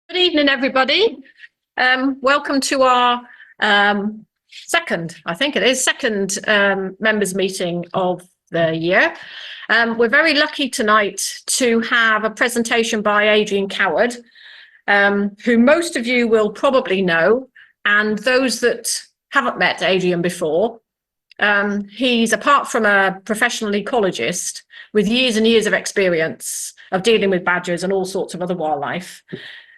Good evening, everybody. Welcome to our second members meeting of the year. We're very lucky tonight to have a presentation by Adrian Coward, who most of you will probably know, and those that haven't met Adrian before, he's, apart from a professional ecologist with years and years of experience of dealing with badgers and all sorts of other wildlife,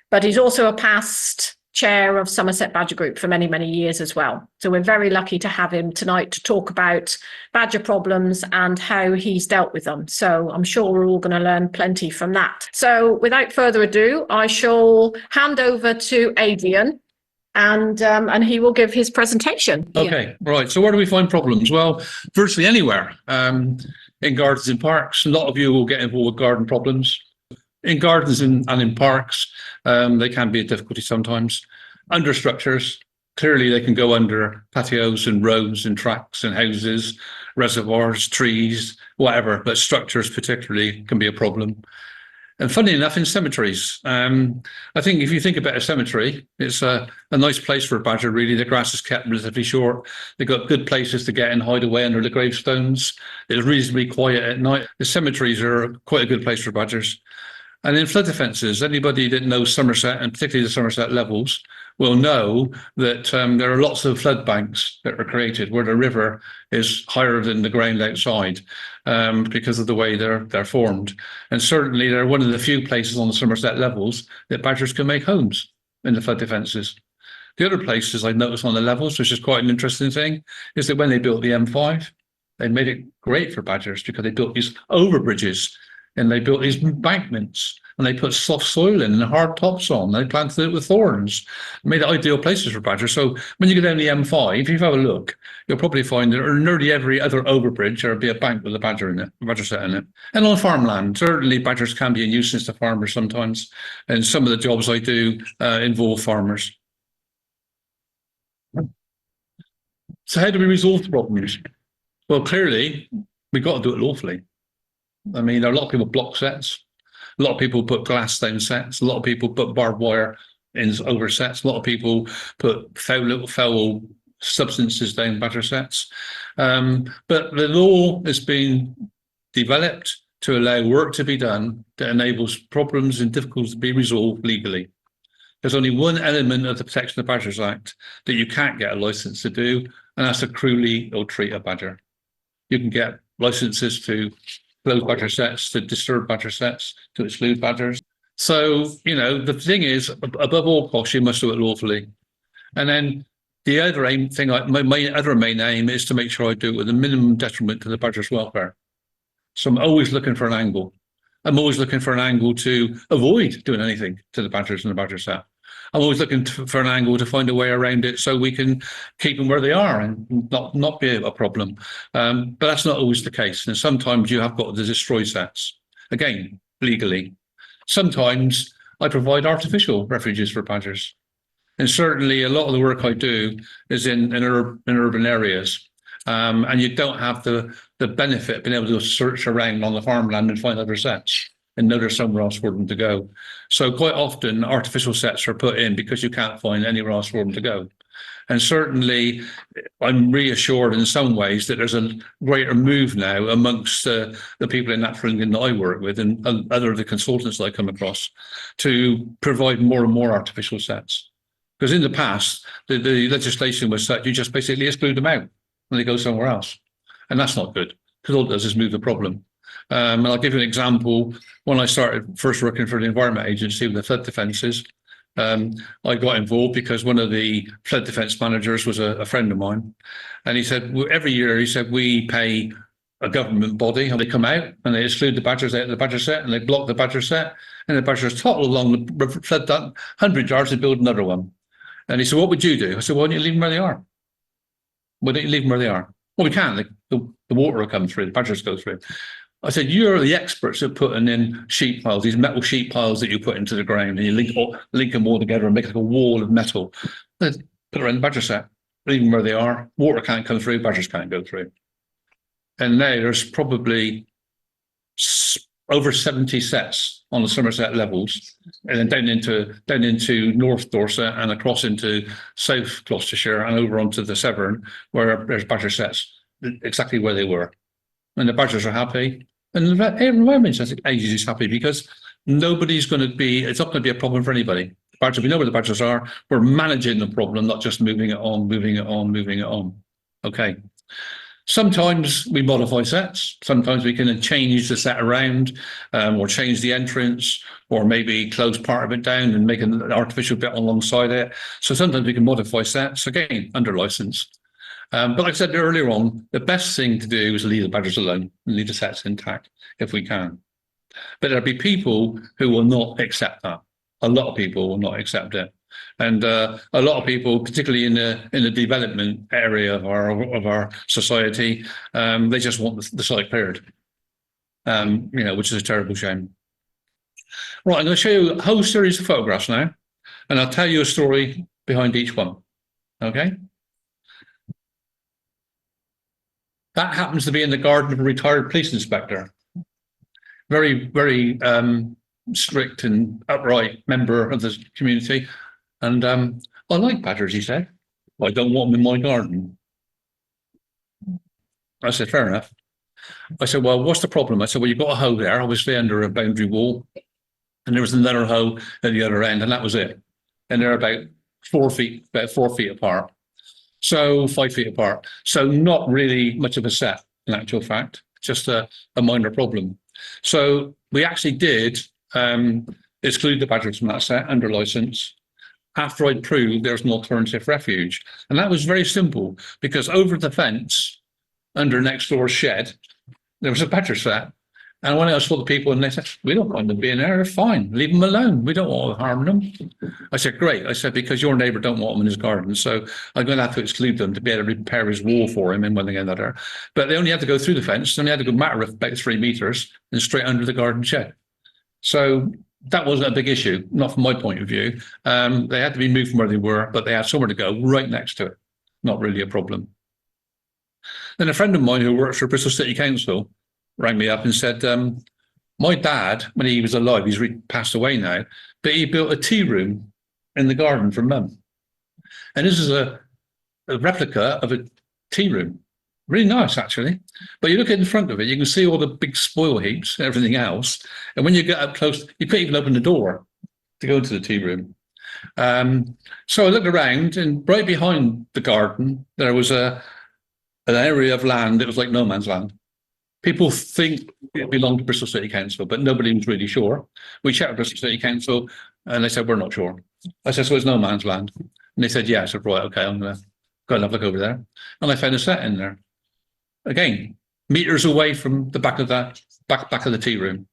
but he's also a past chair of Somerset Badger Group for many, many years as well. So we're very lucky to have him tonight to talk about badger problems and how he's dealt with them. So I'm sure we're all going to learn plenty from that. So without further ado, I shall hand over to Adrian and he will give his presentation. Okay, right. So where do we find problems? Well, virtually anywhere. In gardens and parks, a lot of you will get involved with garden problems. In gardens and in parks, they can be a difficulty sometimes. Under structures, clearly they can go under patios and roads and tracks and houses, reservoirs, trees, whatever, but structures particularly can be a problem. And funny enough, in cemeteries, I think if you think about a cemetery, it's a nice place for a badger, really. The grass is kept relatively short. They've got good places to get and hide away under the gravestones. It's reasonably quiet at night. The cemeteries are quite a good place for badgers. And in flood defences, anybody that knows Somerset, and particularly the Somerset levels, will know that there are lots of flood banks that are created where the river is higher than the ground outside because of the way they're formed. And certainly they're one of the few places on the Somerset levels that badgers can make homes in the flood defences. The other places I noticed on the levels, which is quite an interesting thing, is that when they built the M5, they made it great for badgers because they built these overbridges and they built these embankments and they put soft soil in and hard tops on. They planted it with thorns, made it ideal places for badgers. So when you go down the M5, if you have a look, you'll probably find that nearly every other overbridge there'll be a bank with a badger in it, a badger set in it. And on farmland, certainly badgers can be a nuisance to farmers sometimes. And some of the jobs I do involve farmers. So how do we resolve the problems? Well, clearly, we've got to do it lawfully. I mean, there are a lot of people block sets. A lot of people put glass down sets. A lot of people put barbed wire in over sets. A lot of people put foul substances down badger sets. But the law has been developed to allow work to be done that enables problems and difficulties to be resolved legally. There's only one element of the Protection of Badgers Act that you can't get a licence to do, and that's to cruelly ill-treat a badger. You can get licences to close badger sets, to disturb badger sets, to exclude badgers. So, you know, the thing is, above all costs, you must do it lawfully. And then the other my other main aim is to make sure I do it with a minimum detriment to the badger's welfare. So I'm always looking for an angle. I'm always looking for an angle to avoid doing anything to the badgers and the badger set. I'm always looking for an angle to find a way around it so we can keep them where they are and not be a problem. But that's not always the case. And sometimes you have got to destroy sets, again, legally. Sometimes I provide artificial refuges for badgers. And certainly a lot of the work I do is in urban areas. And you don't have the benefit of being able to search around on the farmland and find other sets and know there's somewhere else for them to go. So quite often artificial sets are put in because you can't find anywhere else for them to go. And certainly I'm reassured in some ways that there's a greater move now amongst the people in Natural England that I work with and other of the consultants that I come across to provide more and more artificial sets. Because in the past, the legislation was such you just basically exclude them out and they go somewhere else. And that's not good because all it does is move the problem. And I'll give you an example. When I started first working for the Environment Agency with the flood defences, I got involved because one of the flood defence managers was a friend of mine. And he said, well, every year, he said, we pay a government body and they come out and they exclude the badgers out of the badger set and they block the badger set and the badgers topple along the flood 100 yards and build another one. And he said, what would you do? I said, why don't you leave them where they are? Why don't you leave them where they are? Well, we can. The water will come through, the badgers go through. I said, you're the experts at putting in sheet piles, these metal sheet piles that you put into the ground and you link them all together and make like a wall of metal. Put it around the badger set, leave them where they are. Water can't come through, badgers can't go through. And now there's probably over 70 sets on the Somerset levels, and then down into North Dorset and across into South Gloucestershire and over onto the Severn, where there's badger sets exactly where they were. And the badgers are happy. And the environment agency is happy because nobody's going to be, it's not going to be a problem for anybody. Badger, we know where the badgers are. We're managing the problem, not just moving it on. Okay. Sometimes we modify sets. Sometimes we can change the set around, or change the entrance, or maybe close part of it down and make an artificial bit alongside it. So sometimes we can modify sets, again, under license. But like I said earlier on, the best thing to do is leave the badgers alone and leave the sets intact if we can. But there'll be people who will not accept that. A lot of people will not accept it. And a lot of people, particularly in the development area of our society, they just want the site cleared, which is a terrible shame. Right, I'm going to show you a whole series of photographs now, and I'll tell you a story behind each one. Okay. That happens to be in the garden of a retired police inspector. Very, very strict and upright member of the community. And I like badgers, he said. I don't want them in my garden. I said, fair enough. I said, well, what's the problem? I said, well, you've got a hoe there, obviously under a boundary wall. And there was another hoe at the other end, and that was it. And they're about 4 feet apart. So 5 feet apart. So not really much of a set, in actual fact, just a minor problem. So we actually did exclude the badgers from that set under license after I'd proved there's an alternative refuge. And that was very simple, because over the fence, under next door's shed, there was a badger set. And when I saw the people, and they said, we don't mind them being there, they're fine, leave them alone, we don't want to harm them. I said, great. I said, because your neighbour don't want them in his garden, so I'm going to have to exclude them to be able to repair his wall for him and one thing and another. But they only had to go through the fence, they only had to go a matter of about 3 meters and straight under the garden shed. So that wasn't a big issue, not from my point of view. They had to be moved from where they were, but they had somewhere to go right next to it. Not really a problem. Then a friend of mine who works for Bristol City Council rang me up and said, my dad, when he was alive, he's passed away now, but he built a tea room in the garden for mum. And this is a replica of a tea room. Really nice, actually. But you look in front of it, you can see all the big spoil heaps and everything else. And when you get up close, you couldn't even open the door to go into the tea room. So I looked around, and right behind the garden, there was an area of land that was like no man's land. People think it belonged to Bristol City Council, but nobody was really sure. We checked with Bristol City Council, and they said, we're not sure. I said, so it's no man's land? And they said, yeah. I said, right, okay, I'm going to go and have a look over there. And I found a set in there. Again, meters away from the back of the tea room.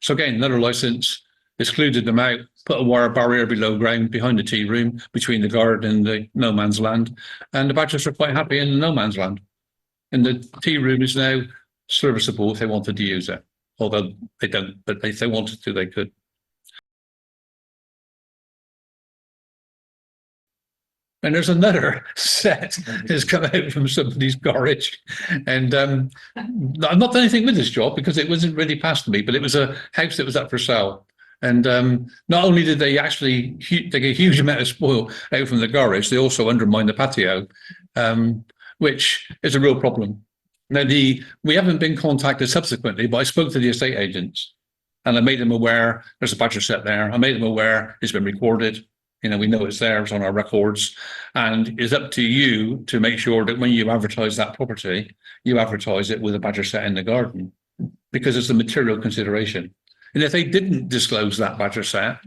So again, another license, excluded them out, put a wire barrier below ground behind the tea room, between the garden and the no man's land. And the badgers are quite happy in the no man's land. And the tea room is now serviceable if they wanted to use it, although they don't, but if they wanted to, they could. And there's another set that's come out from somebody's garage. And I've not done anything with this job because it wasn't really passed to me, but it was a house that was up for sale. And not only did they actually take a huge amount of spoil out from the garage, they also undermined the patio, which is a real problem. Now, we haven't been contacted subsequently, but I spoke to the estate agents and I made them aware there's a badger set there. I made them aware it's been recorded. We know it's there, it's on our records. And it's up to you to make sure that when you advertise that property, you advertise it with a badger set in the garden, because it's a material consideration. And if they didn't disclose that badger set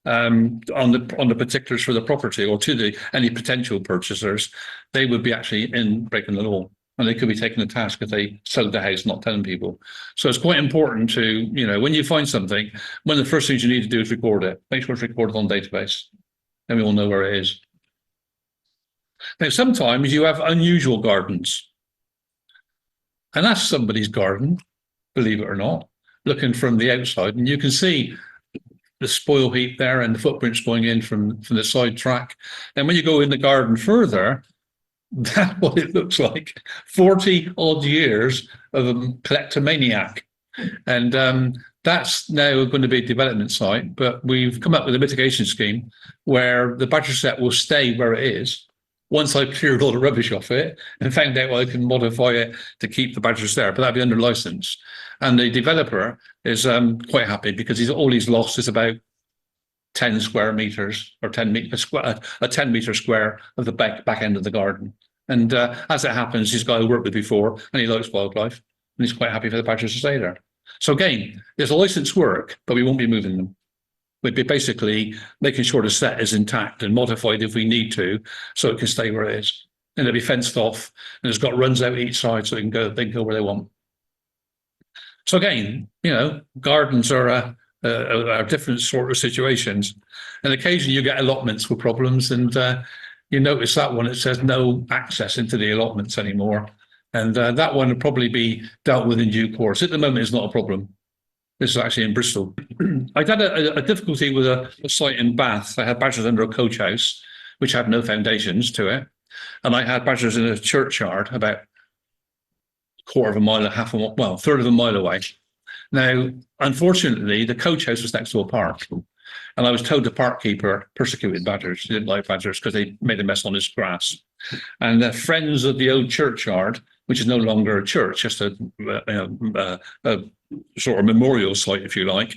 on the particulars for the property or to any potential purchasers, they would be actually in breaking the law. And they could be taken to task if they sold the house not telling people. So it's quite important to, when you find something, one of the first things you need to do is record it. Make sure it's recorded on database. Then we all know where it is. Now, sometimes you have unusual gardens. And that's somebody's garden, believe it or not, looking from the outside. And you can see the spoil heap there and the footprints going in from the side track. And when you go in the garden further, that's what it looks like. 40 odd years of a kleptomaniac And that's now going to be a development site, but we've come up with a mitigation scheme where the badger set will stay where it is. Once I've cleared all the rubbish off it and found out I can modify it to keep the badgers there, but that'll be under license. And the developer is quite happy because all he's lost is about 10 square meters or 10 meters square, a 10 meter square of the back end of the garden. And as it happens, he's got to work with before and he likes wildlife and he's quite happy for the badgers to stay there. So again, there's a license work, but we won't be moving them. We'd be basically making sure the set is intact and modified if we need to, so it can stay where it is. And it'll be fenced off and it's got runs out each side so they can go where they want. So again, gardens are different sort of situations. And occasionally you get allotments with problems and you notice that one, it says no access into the allotments anymore. And that one will probably be dealt with in due course. At the moment, it's not a problem. This is actually in Bristol. I'd had a difficulty with a site in Bath. I had badgers under a coach house, which had no foundations to it. And I had badgers in a churchyard about a quarter of a mile, third of a mile away. Now, unfortunately, the coach house was next to a park. And I was told the park keeper persecuted badgers. He didn't like badgers because they made a mess on his grass. And the friends of the old churchyard, which is no longer a church, just a sort of memorial site, if you like,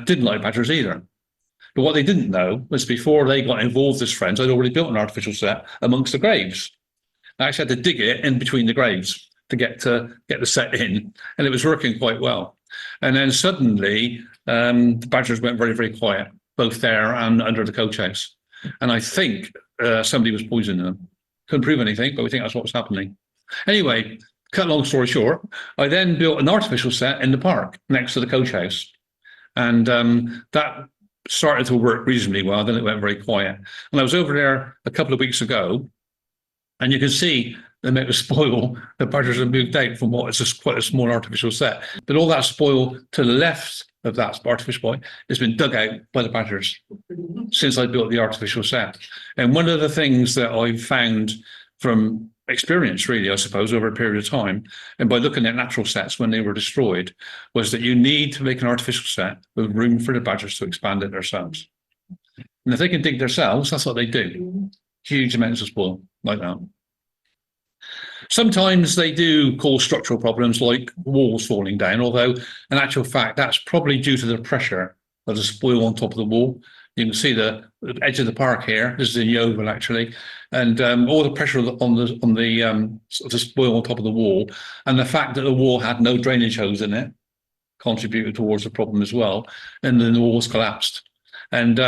didn't like badgers either. But what they didn't know was before they got involved as friends, I'd already built an artificial set amongst the graves. I actually had to dig it in between the graves to get the set in, and it was working quite well. And then suddenly, the badgers went very, very quiet, both there and under the coach house. And I think somebody was poisoning them. Couldn't prove anything, but we think that's what was happening. Anyway, cut long story short, I then built an artificial set in the park next to the coach house. And that started to work reasonably well. Then it went very quiet. And I was over there a couple of weeks ago, and you can see the amount of spoil the badgers have moved out from what is quite a small artificial set. But all that spoil to the left of that artificial point has been dug out by the badgers since I built the artificial set. And one of the things that I've found from experience, really, I suppose, over a period of time, and by looking at natural sets when they were destroyed, was that you need to make an artificial set with room for the badgers to expand it themselves. And if they can dig themselves, that's what they do. Huge amounts of spoil like that. Sometimes they do cause structural problems like walls falling down, although in actual fact, that's probably due to the pressure of the spoil on top of the wall. You can see the edge of the park here. This is in Yeovil, actually, and all the pressure on the spoil on top of the wall, and the fact that the wall had no drainage hose in it contributed towards the problem as well. And then the walls collapsed. And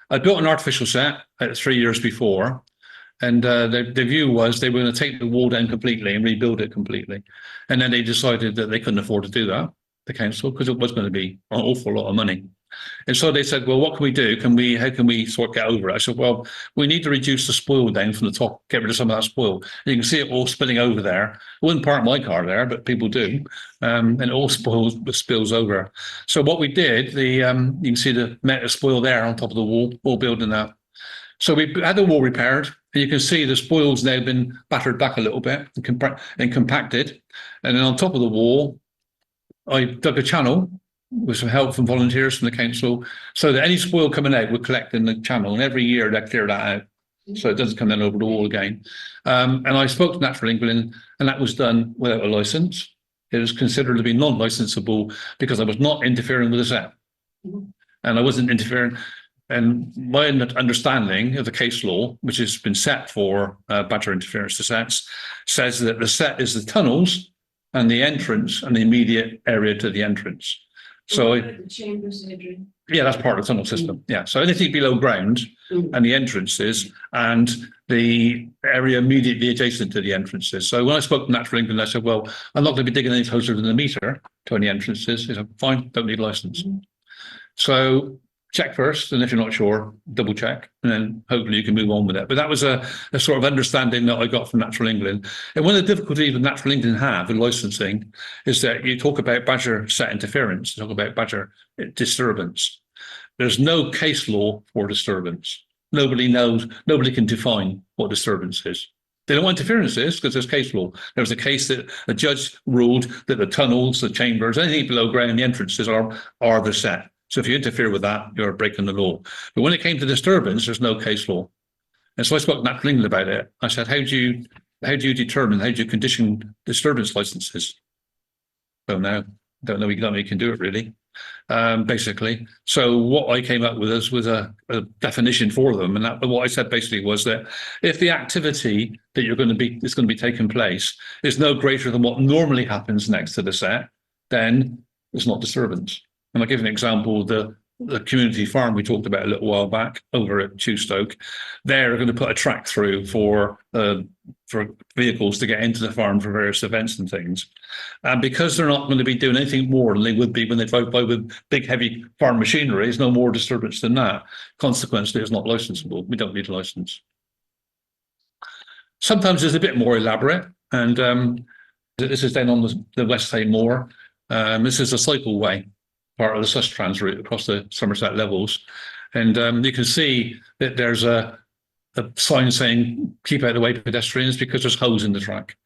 I built an artificial set 3 years before. And the view was they were going to take the wall down completely and rebuild it completely. And then they decided that they couldn't afford to do that, the council, because it was going to be an awful lot of money. And so they said, well, what can we do? How can we sort of get over it? I said, well, we need to reduce the spoil down from the top, get rid of some of that spoil. You can see it all spilling over there. I wouldn't park my car there, but people do. And it all spills over. So what we did, you can see the amount of spoil there on top of the wall, all building that. So we had the wall repaired, and you can see the spoil's now been battered back a little bit and compacted. And then on top of the wall, I dug a channel with some help from volunteers from the council, so that any spoil coming out would collect in the channel, and every year they clear that out, so it doesn't come down over the wall again. And I spoke to Natural England, and that was done without a licence. It was considered to be non-licensable because I was not interfering with the set, and I wasn't interfering. And my understanding of the case law, which has been set for badger interference to sets, says that the set is the tunnels and the entrance and the immediate area to the entrance. So, the chambers, Adrian. Yeah, that's part of the tunnel system. Yeah, so anything below ground and the entrances and the area immediately adjacent to the entrances. So when I spoke to Natural England, I said, well, I'm not going to be digging any closer than a metre to any entrances. He said, fine, don't need a licence. So check first, and if you're not sure, double check, and then hopefully you can move on with it. But that was a sort of understanding that I got from Natural England. And one of the difficulties that Natural England have in licensing is that you talk about badger set interference, you talk about badger disturbance. There's no case law for disturbance. Nobody knows, nobody can define what disturbance is. They don't want interferences because there's case law. There was a case that a judge ruled that the tunnels, the chambers, anything below ground, the entrances are the set. So if you interfere with that, you're breaking the law. But when it came to disturbance, there's no case law. And so I spoke to Natural England about it. I said, how do you condition disturbance licenses? Don't know. Don't know you can do it really. Basically. So what I came up with was a definition for them. And what I said basically was that if the activity that is going to be taking place is no greater than what normally happens next to the set, then it's not disturbance. And I'll give an example, the community farm we talked about a little while back over at Chewstoke, they're going to put a track through for vehicles to get into the farm for various events and things. And because they're not going to be doing anything more than they would be when they drive by with big, heavy farm machinery, there's no more disturbance than that. Consequently, it's not licensable. We don't need a license. Sometimes it's a bit more elaborate. And this is then on the West Hay Moor. This is a cycleway, part of the Sustrans route across the Somerset levels. And you can see that there's a sign saying, keep out of the way pedestrians, because there's holes in the track.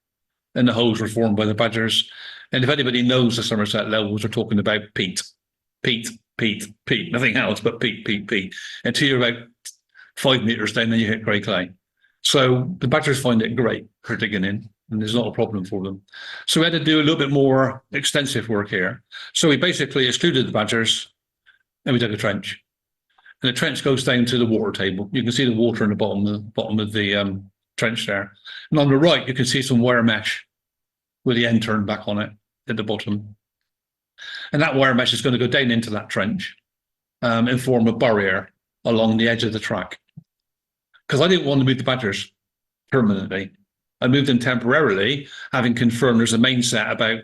And the holes were formed by the badgers. And if anybody knows the Somerset levels, we're talking about peat, nothing else but peat. Until you're about 5 meters down, then you hit grey clay. So the badgers find it great for digging in, and there's not a problem for them. So we had to do a little bit more extensive work here. So we basically excluded the badgers and we dug a trench. And the trench goes down to the water table. You can see the water in the bottom of the trench there. And on the right, you can see some wire mesh with the end turned back on it at the bottom. And that wire mesh is going to go down into that trench and form a barrier along the edge of the track. Because I didn't want to move the badgers permanently. I moved them temporarily, having confirmed there's a main set about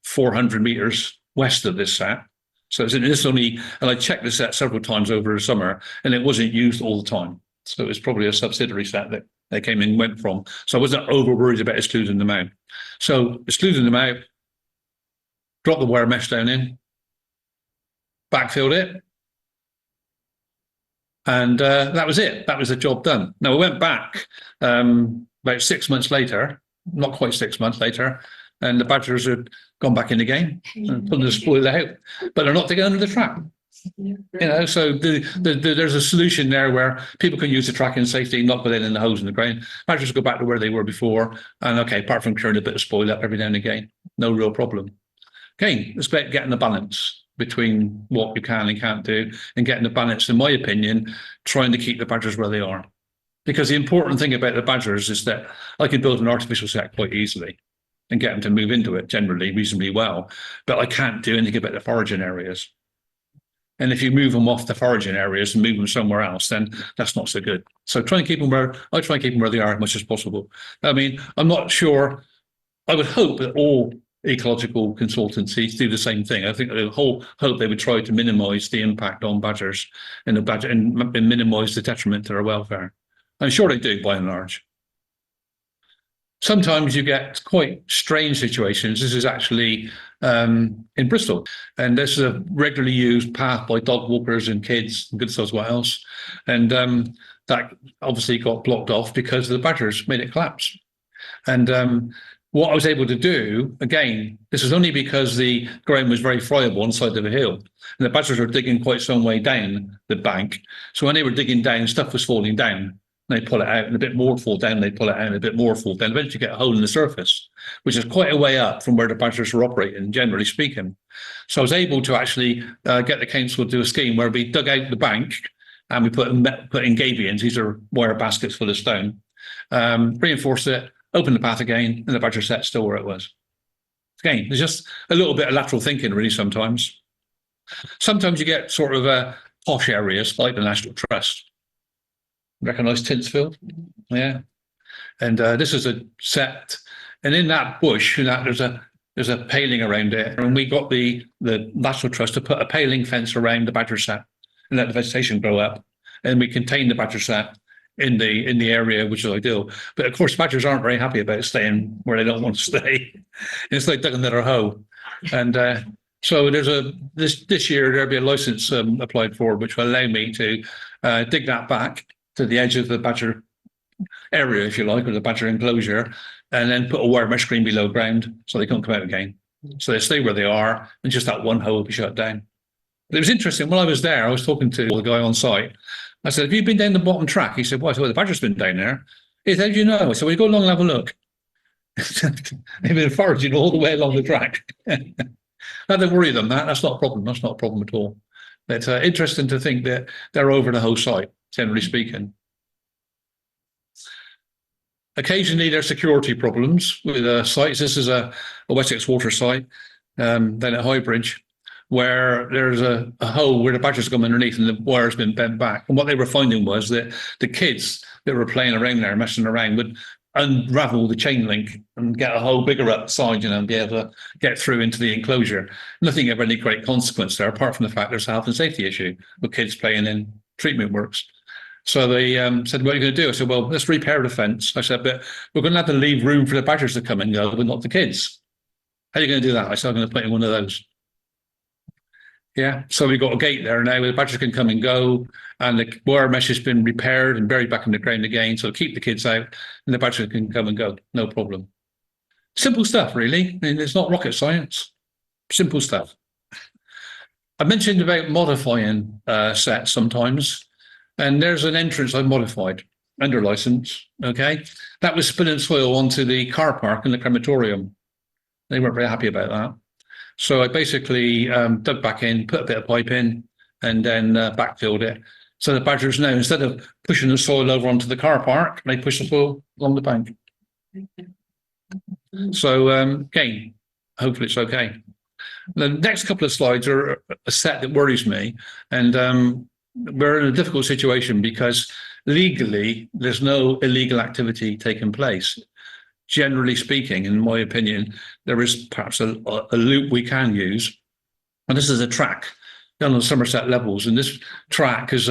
400 meters west of this set. So it's only, and I checked the set several times over the summer, and it wasn't used all the time. So it was probably a subsidiary set that they came and went from. So I wasn't over worried about excluding them out. So excluding them out, dropped the wire mesh down in, backfilled it, and that was it. That was the job done. Now, I went back about 6 months later, not quite 6 months later, and the badgers had gone back in the game and pulling the spoil out, but they're not digging under the track. So there's a solution there where people can use the track in safety, not put it in the holes in the ground. Badgers go back to where they were before, and okay, apart from clearing a bit of spoil up every now and again, no real problem. Again, it's about getting the balance between what you can and can't do, and getting the balance, in my opinion, trying to keep the badgers where they are. Because the important thing about the badgers is that I can build an artificial set quite easily and get them to move into it generally reasonably well, but I can't do anything about the foraging areas. And if you move them off the foraging areas and move them somewhere else, then that's not so good. So I try and keep them where they are as much as possible. I mean, I'm not sure. I would hope that all ecological consultancies do the same thing. I think the whole hope they would try to minimise the impact on badgers and minimise the detriment to their welfare. I'm sure they do by and large. Sometimes you get quite strange situations. This is actually in Bristol, and this is a regularly used path by dog walkers and kids and goodness knows what else. And that obviously got blocked off because the badgers made it collapse. And what I was able to do, again, this was only because the ground was very friable on the side of a hill, and the badgers were digging quite some way down the bank. So when they were digging down, stuff was falling down. They pull it out, and a bit more fall down. They pull it out, and a bit more fall down. Eventually, get a hole in the surface, which is quite a way up from where the badgers were operating, generally speaking. So I was able to actually get the council to do a scheme where we dug out the bank and we put in gabions. These are wire baskets full of stone. Reinforced it, opened the path again, and the badger set still where it was. Again, there's just a little bit of lateral thinking, really. Sometimes you get sort of posh areas like the National Trust. Recognise Tinsfield, yeah. And this is a set, and in that bush, there's a paling around it, and we got the National Trust to put a paling fence around the badger set and let the vegetation grow up, and we contain the badger set in the area, which is ideal. But of course, badgers aren't very happy about staying where they don't want to stay. It's like digging another hole, and so there's this year there'll be a license applied for, which will allow me to dig that back to the edge of the badger area, if you like, or the badger enclosure, and then put a wire mesh screen below ground so they can't come out again. So they stay where they are, and just that one hole will be shut down. But it was interesting. When I was there, I was talking to the guy on site. I said, "Have you been down the bottom track?" He said, "Well," I said, "Well, the badger's been down there." He said, "How do you know?" I said, "Well, you go along and have a look." They've been foraging all the way along the track. Now they worry them. That's not a problem. That's not a problem at all. It's interesting to think that they're over the whole site, generally speaking. Occasionally, there are security problems with sites. This is a Wessex water site, then at Highbridge, where there's a hole where the badgers come underneath and the wire's been bent back. And what they were finding was that the kids that were playing around there, messing around, would unravel the chain link and get a hole bigger outside, and be able to get through into the enclosure. Nothing of any great consequence there, apart from the fact there's a health and safety issue with kids playing in treatment works. So they said, "What are you going to do?" I said, "Well, let's repair the fence." I said, "But we're going to have to leave room for the badgers to come and go, but not the kids. How are you going to do that?" I said, "I'm going to put in one of those." Yeah, so we've got a gate there now where the badgers can come and go, and the wire mesh has been repaired and buried back in the ground again, so keep the kids out, and the badgers can come and go, no problem. Simple stuff, really. I mean, it's not rocket science. Simple stuff. I mentioned about modifying sets sometimes, and there's an entrance I've modified under license. Okay, that was spilling soil onto the car park and the crematorium. They weren't very happy about that. So I basically dug back in, put a bit of pipe in, and then backfilled it. So the badgers now, instead of pushing the soil over onto the car park, they push the soil along the bank. So again, hopefully it's okay. The next couple of slides are a set that worries me, and we're in a difficult situation because legally there's no illegal activity taking place. Generally speaking, in my opinion, there is perhaps a loop we can use. And this is a track down on Somerset levels. And this track has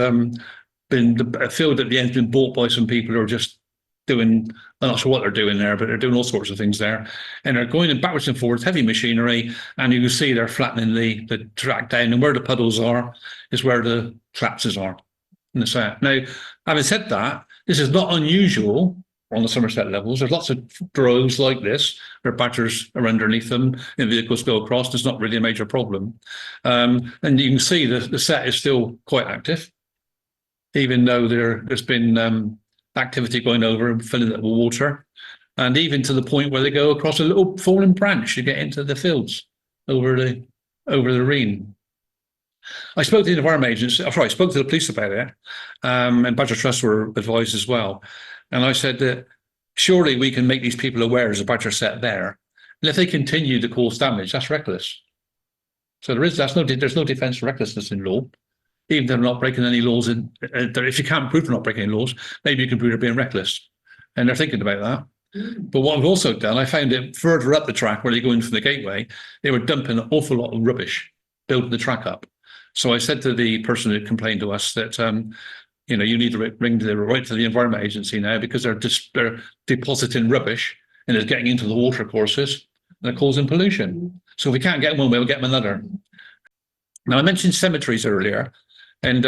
been, a field at the end has been bought by some people who are just doing, I'm not sure what they're doing there, but they're doing all sorts of things there. And they're going backwards and forwards, heavy machinery. And you can see they're flattening the track down. And where the puddles are is where the collapses are in the set. Now, having said that, this is not unusual on the Somerset levels. There's lots of droves like this where badgers are underneath them and vehicles go across. It's not really a major problem. And you can see the set is still quite active, even though there's been activity going over and filling it with water, and even to the point where they go across a little fallen branch to get into the fields over the Reen. I spoke to the Environment Agency, I spoke to the police about it, and Badger Trust were advised as well. And I said that surely we can make these people aware there's a badger set there. And if they continue to cause damage, that's reckless. So there's no defence for recklessness in law, even if they're not breaking any laws. If you can't prove they're not breaking any laws, maybe you can prove they're being reckless. And they're thinking about that. But what I've also done, I found it further up the track where they go in from the gateway, they were dumping an awful lot of rubbish, building the track up. So I said to the person who complained to us that, you need to ring right to the Environment Agency now, because they're depositing rubbish and it's getting into the water courses and they're causing pollution. So if we can't get one way, we'll get them another. Now, I mentioned cemeteries earlier, and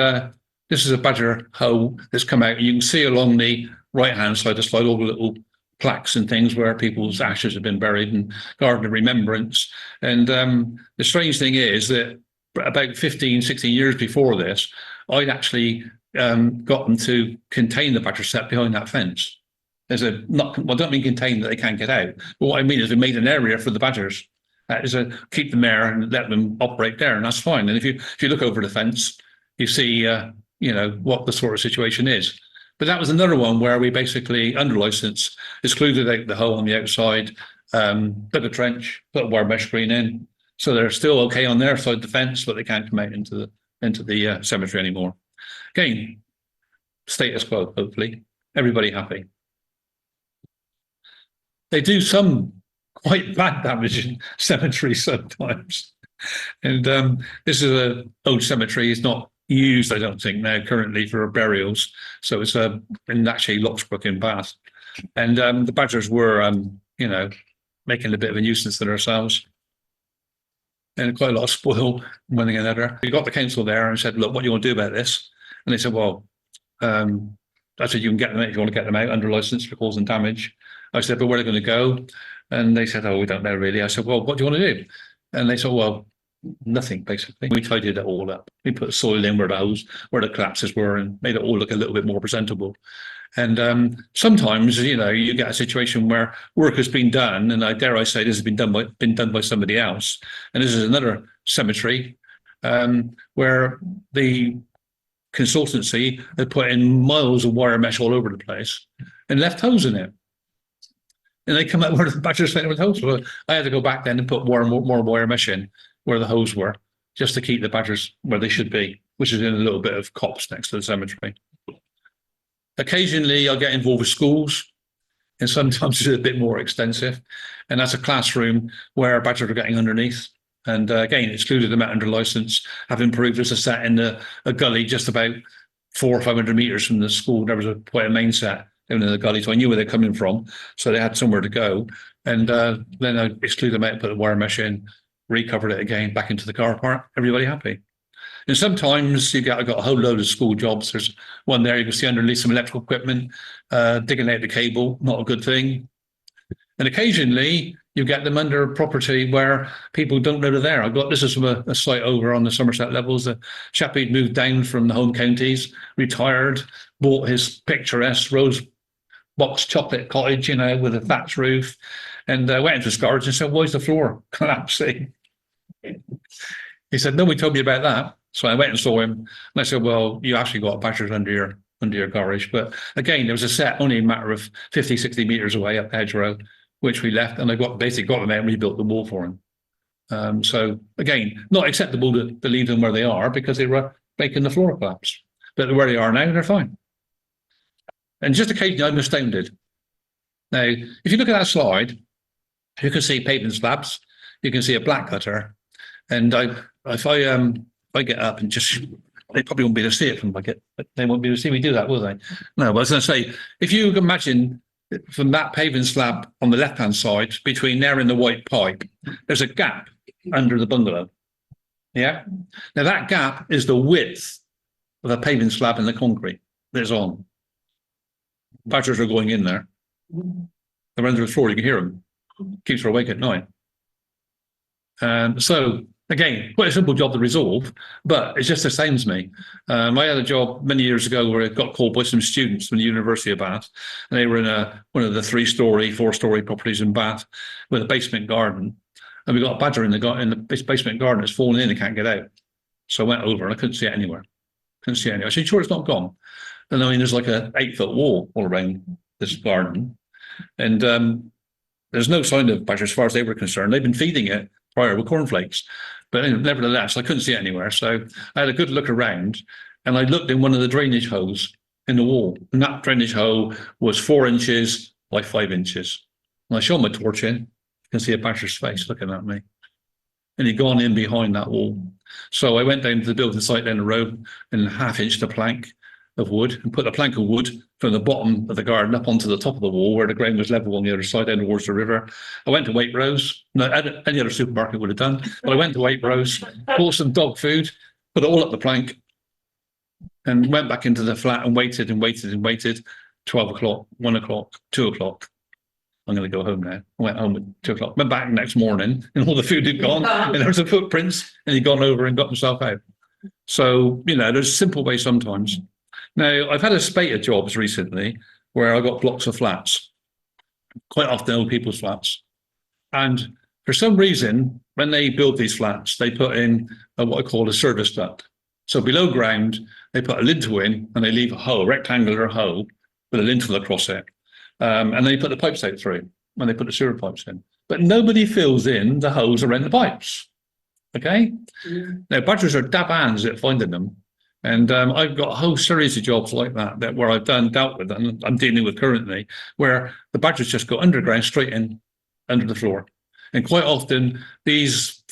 this is a badger hole that's come out. You can see along the right-hand side of the slide all the little plaques and things where people's ashes have been buried and garden of remembrance. And the strange thing is that about 15, 16 years before this, I'd actually got them to contain the badger set behind that fence. I don't mean contain that they can't get out, but what I mean is we made an area for the badgers. Keep them there and let them operate there, and that's fine. And if you look over the fence, you see what the sort of situation is. But that was another one where we basically, under license, excluded out the hole on the outside, dug a trench, put a wire mesh screen in, so they're still okay on their side of the fence, but they can't come out into the cemetery anymore. Again, status quo, hopefully. Everybody happy. They do some quite bad damage in cemeteries sometimes. And this is an old cemetery. It's not used, I don't think, now currently for burials. So it's in actually Locksbrook in Bath. And the badgers were, making a bit of a nuisance of themselves. And quite a lot of spoil, one thing and another. We got the council there and said, "Look, what do you want to do about this?" And they said, "Well, I I said, you can get them out if you want to get them out under license for causing damage. I said, but where are they going to go? And they said, oh, we don't know really. I said, well, what do you want to do? And they said, well, nothing, basically. We tidied it all up. We put soil in where the collapses were, and made it all look a little bit more presentable. And sometimes, you get a situation where work has been done, and I dare I say this has been done by somebody else. And this is another cemetery where the consultancy had put in miles of wire mesh all over the place and left holes in it. And they come out where the badgers found with holes. So I had to go back then and put more wire mesh in where the holes were, just to keep the badgers where they should be, which is in a little bit of copse next to the cemetery. Occasionally, I'll get involved with schools, and sometimes it's a bit more extensive. And that's a classroom where badgers are getting underneath. And again, excluded them out under license, have improved. There's a set in a gully just about 400 or 500 meters from the school. There was quite a main set in the gully, so I knew where they're coming from. So they had somewhere to go. And then I excluded them out, put the wire mesh in, recovered it again, back into the car park. Everybody happy. And sometimes I've got a whole load of school jobs. There's one there, you can see underneath some electrical equipment, digging out the cable, not a good thing. And occasionally you get them under property where people don't know they're there. This is from a site over on the Somerset levels. A chap who'd moved down from the home counties, retired, bought his picturesque rose box chocolate cottage, with a thatched roof, and went into his garage and said, "Why's the floor collapsing?" He said, "Nobody told me about that." So I went and saw him, and I said, "Well, you actually got badgers under your garage." But again, there was a set only a matter of 50, 60 meters away up the hedgerow, which we left, and I basically got them out and rebuilt the wall for him. So again, not acceptable to leave them where they are because they were making the floor collapse. But where they are now, they're fine. And just occasionally, I'm astounded. Now, if you look at that slide, you can see pavement slabs, you can see a black gutter, and if I get up and just, they probably won't be able to see it from they won't be able to see me do that, will they? No, but I was going to say, if you imagine from that paving slab on the left-hand side, between there and the white pipe, there's a gap under the bungalow. Yeah? Now that gap is the width of a paving slab in the concrete that's on. Badgers are going in there. They're under the floor, you can hear them. Keeps her awake at night. So again, quite a simple job to resolve, but it just astounds me. I had a job many years ago where I got called by some students from the University of Bath, and they were in one of the 3-story, 4-story properties in Bath with a basement garden, and we got a badger in the basement garden that's fallen in and can't get out. So I went over and I couldn't see it anywhere. I said, "Sure, it's not gone." And I mean, there's like a 8-foot wall all around this garden, and there's no sign of badger as far as they were concerned. They've been feeding it prior with cornflakes. But nevertheless, I couldn't see it anywhere. So I had a good look around, and I looked in one of the drainage holes in the wall. And that drainage hole was 4 inches by 5 inches. And I shone my torch in, you can see a badger's face looking at me. And he'd gone in behind that wall. So I went down to the building site down the road and half-inched a plank of wood and put a plank of wood from the bottom of the garden up onto the top of the wall where the ground was level on the other side down towards the river. I went to Waitrose. No, any other supermarket would have done, but I went to Waitrose, bought some dog food, put it all up the plank, and went back into the flat and waited and waited and waited. 12 o'clock, 1 o'clock, 2 o'clock. I'm going to go home now. I went home at 2 o'clock. Went back the next morning, and all the food had gone, and there was a footprints, and he'd gone over and got himself out. So, there's a simple way sometimes. Now, I've had a spate of jobs recently where I got blocks of flats, quite often old people's flats. And for some reason, when they build these flats, they put in what I call a service duct. So below ground, they put a lintel in and they leave a rectangular hole with a lintel across it. And they put the pipes out through when they put the sewer pipes in. But nobody fills in the holes around the pipes. Okay? Now, badgers are dab hands at finding them. And I've got a whole series of jobs like that where I've dealt with, and I'm dealing with currently, where the badgers just go underground, straight in under the floor. And quite often, these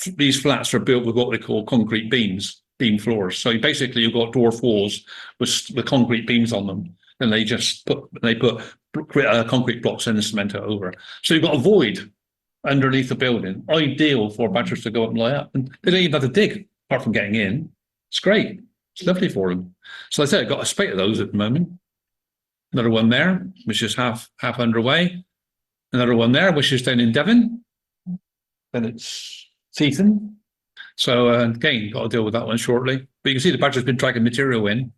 flats are built with what they call concrete beam floors. So basically, you've got dwarf walls with concrete beams on them, and they put concrete blocks in and cement it over. So you've got a void underneath the building, ideal for badgers to go up and lie up. And they don't even have to dig, apart from getting in. It's great. It's lovely for them. So I said, I've got a spate of those at the moment. Another one there, which is half underway. Another one there, which is down in Devon. Then it's Teetham. So again, got to deal with that one shortly. But you can see the badger's been dragging material in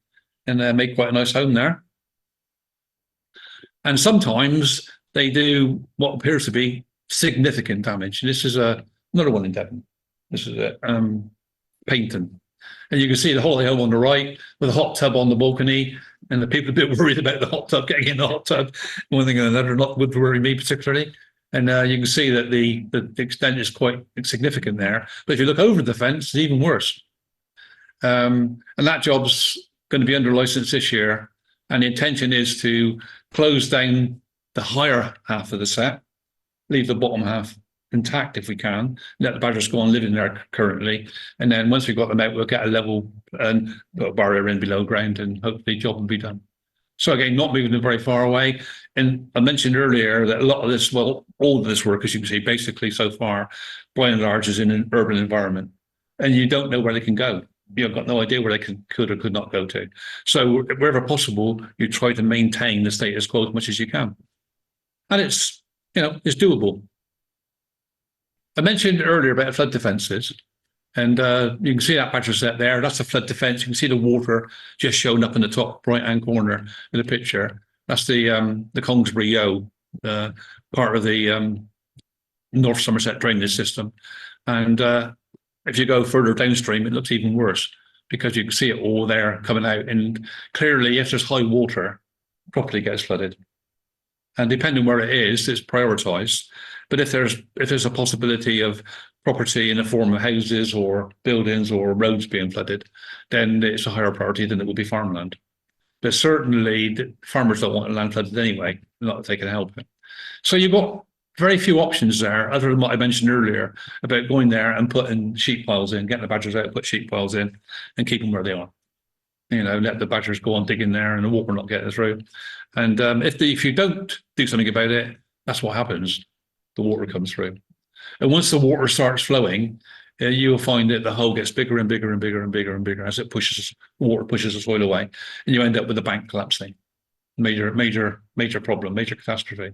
and make quite a nice home there. And sometimes they do what appears to be significant damage. This is another one in Devon. This is Paynton. And you can see the holiday home on the right with a hot tub on the balcony, and the people are a bit worried about the hot tub, getting in the hot tub. One thing or another, not would worry me particularly. And you can see that the extent is quite significant there. But if you look over the fence, it's even worse. And that job's going to be under license this year. And the intention is to close down the higher half of the set, leave the bottom half intact if we can, let the badgers go on living there currently. And then once we've got them out, we'll get a level and put a barrier in below ground, and hopefully the job will be done. So again, not moving them very far away. And I mentioned earlier that a lot of this, well, all of this work, as you can see, basically so far, by and large, is in an urban environment. And you don't know where they can go. You've got no idea where they could or could not go to. So wherever possible, you try to maintain the status quo as much as you can. And it's, it's doable. I mentioned earlier about flood defences. And you can see that badger set there. That's a flood defence. You can see the water just showing up in the top right-hand corner of the picture. That's the Congsbury Yo, part of the North Somerset drainage system. And if you go further downstream, it looks even worse because you can see it all there coming out. And clearly, if there's high water, properly gets flooded. And depending where it is, it's prioritised. But if there's a possibility of property in the form of houses or buildings or roads being flooded, then it's a higher priority than it would be farmland. But certainly, the farmers don't want land flooded anyway, not that they can help it. So you've got very few options there, other than what I mentioned earlier about going there and putting sheep piles in, getting the badgers out, put sheep piles in, and keep them where they are. Let the badgers go on digging there and the water not getting through. And if you don't do something about it, that's what happens. The water comes through. And once the water starts flowing, you'll find that the hole gets bigger and bigger and bigger and bigger and bigger as water pushes the soil away, and you end up with the bank collapsing. Major problem, major catastrophe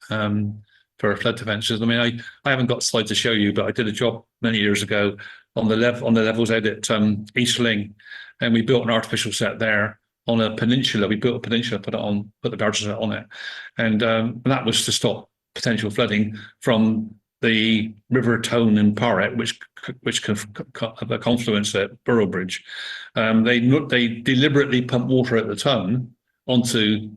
for flood defences. I mean, I haven't got slides to show you, but I did a job many years ago on the levels out at East Ling, and we built an artificial set there on a peninsula. We built a peninsula, put the barges on it, and that was to stop potential flooding from the River Tone and Parret, which have a confluence at Boroughbridge. They deliberately pump water at the Tone onto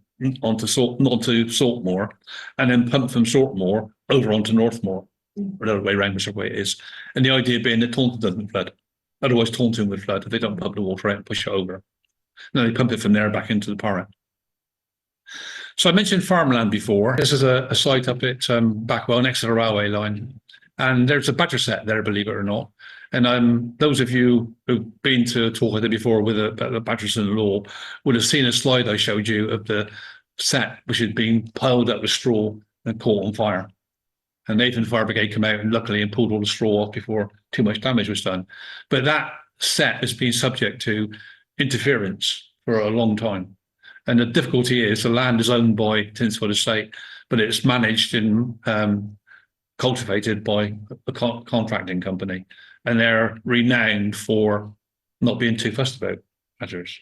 Saltmore, and then pump from Saltmore over onto Northmore, or the other way around, whichever way it is. And the idea being that Taunton doesn't flood. Otherwise, Taunton would flood if they don't pump the water out and push it over. Then they pump it from there back into the Parret. So I mentioned farmland before. This is a site up at Backwell next to the railway line. And there's a badger set there, believe it or not. And those of you who've been to a talk with it before with the badgers in the law would have seen a slide I showed you of the set, which had been piled up with straw and caught on fire. And Nathan Fire Brigade came out and luckily pulled all the straw off before too much damage was done. But that set has been subject to interference for a long time. And the difficulty is the land is owned by Tinsford Estate, but it's managed and cultivated by a contracting company. And they're renowned for not being too fussed about badgers.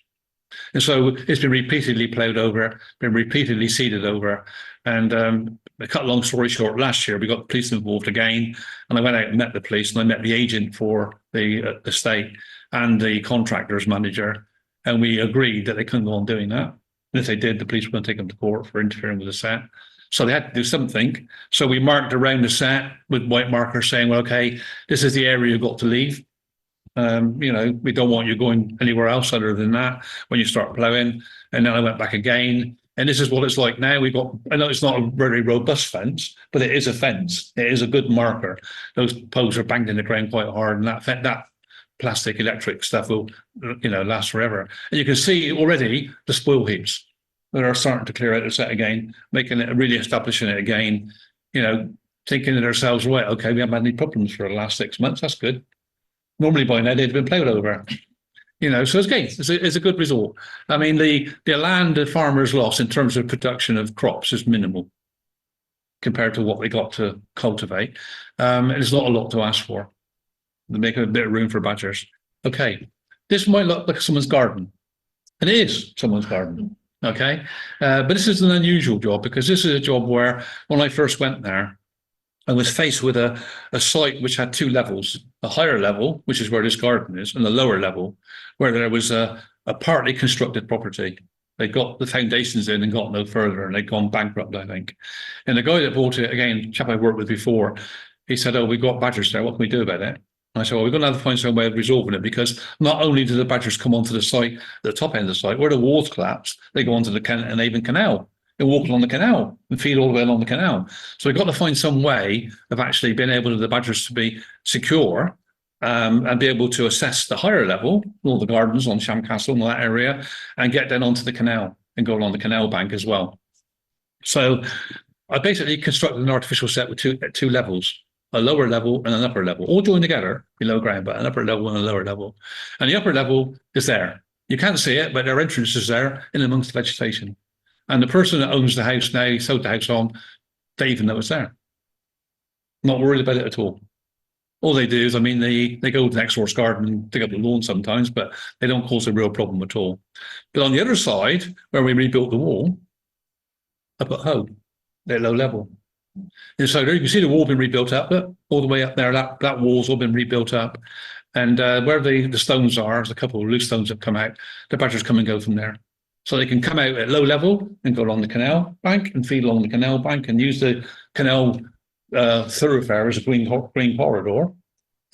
And so it's been repeatedly ploughed over, been repeatedly seeded over. And to cut a long story short, last year we got the police involved again. And I went out and met the police, and I met the agent for the estate and the contractor's manager. And we agreed that they couldn't go on doing that. And if they did, the police were going to take them to court for interfering with the set. So they had to do something. So we marked around the set with white markers saying, well, okay, this is the area you've got to leave. We don't want you going anywhere else other than that when you start ploughing. And then I went back again. And this is what it's like now. I know it's not a very robust fence, but it is a fence. It is a good marker. Those posts are banged in the ground quite hard, and that plastic electric stuff will last forever. And you can see already the spoil heaps that are starting to clear out the set again, making it, really establishing it again, thinking to themselves, right, okay, we haven't had any problems for the last 6 months. That's good. Normally by now they'd have been ploughed over. You know, so again, it's a good result. I mean, the land the farmers lost in terms of production of crops is minimal compared to what they got to cultivate. And it's not a lot to ask for. They make a bit of room for badgers. Okay, this might look like someone's garden. And it is someone's garden. Okay, but this is an unusual job because this is a job where when I first went there, I was faced with a site which had two levels, a higher level, which is where this garden is, and a lower level, where there was a partly constructed property. They got the foundations in and got no further, and they'd gone bankrupt, I think. And the guy that bought it, again, chap I worked with before, he said, "Oh, we've got badgers there. What can we do about it?" And I said, "Well, we're going to have to find some way of resolving it because not only do the badgers come onto the site, the top end of the site, where the walls collapse, they go onto the Avon Canal. They walk along the canal and feed all the way along the canal. So we've got to find some way of actually being able to the badgers to be secure and be able to assess the higher level, all the gardens on Sham Castle and all that area, and get down onto the canal and go along the canal bank as well." So I basically constructed an artificial set with two levels, a lower level and an upper level, all joined together below ground, but an upper level and a lower level. And the upper level is there. You can't see it, but their entrance is there in amongst the vegetation. And the person that owns the house now, sold the house on, they even know it's there. Not worried about it at all. All they do is, I mean, they go to the next door's garden and dig up the lawn sometimes, but they don't cause a real problem at all. But on the other side, where we rebuilt the wall, I put home at low level. And so there you can see the wall being rebuilt up, but all the way up there, that wall's all been rebuilt up. And where the stones are, there's a couple of loose stones that come out, the badgers come and go from there. So they can come out at low level and go along the canal bank and feed along the canal bank and use the canal thoroughfare as a green corridor.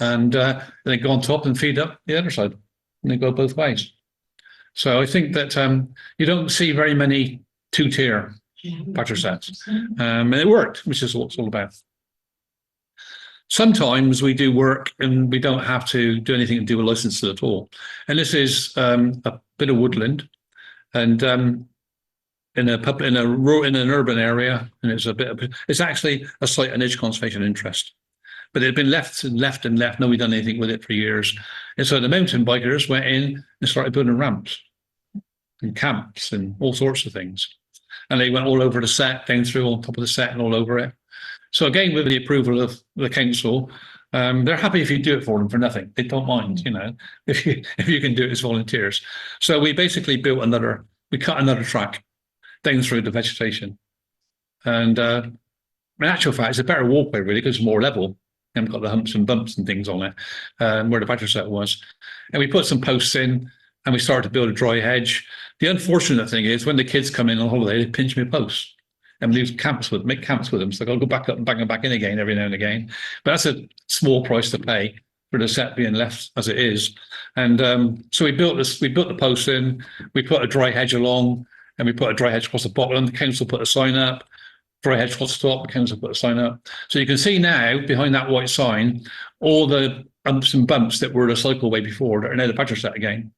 And they go on top and feed up the other side. And they go both ways. So I think that you don't see very many two-tier badger sets. And it worked, which is what it's all about. Sometimes we do work and we don't have to do anything to do with licenses at all. And this is a bit of woodland. And in an urban area, and it's actually a site and edge conservation interest, but it had been left. Nobody done anything with it for years, and so the mountain bikers went in and started building ramps and camps and all sorts of things, and they went all over the set, down through on top of the set and all over it. So again, with the approval of the council, they're happy if you do it for them for nothing. They don't mind, you know, if you can do it as volunteers. So we basically we cut another track down through the vegetation. And in actual fact, it's a better walkway really because it's more level. And we've got the humps and bumps and things on it, where the badger set was. And we put some posts in and we started to build a dry hedge. The unfortunate thing is when the kids come in on holiday, they pinch me posts. And make camps with them. So I'll go back up and bang them back in again every now and again. But that's a small price to pay for the set being left as it is. And so we built the posts in, we put a dry hedge along, and we put a dry hedge across the bottom. The council put a sign up, dry hedge across the top, the council put a sign up. So you can see now behind that white sign, all the bumps and bumps that were the cycleway before that are now the badger set again.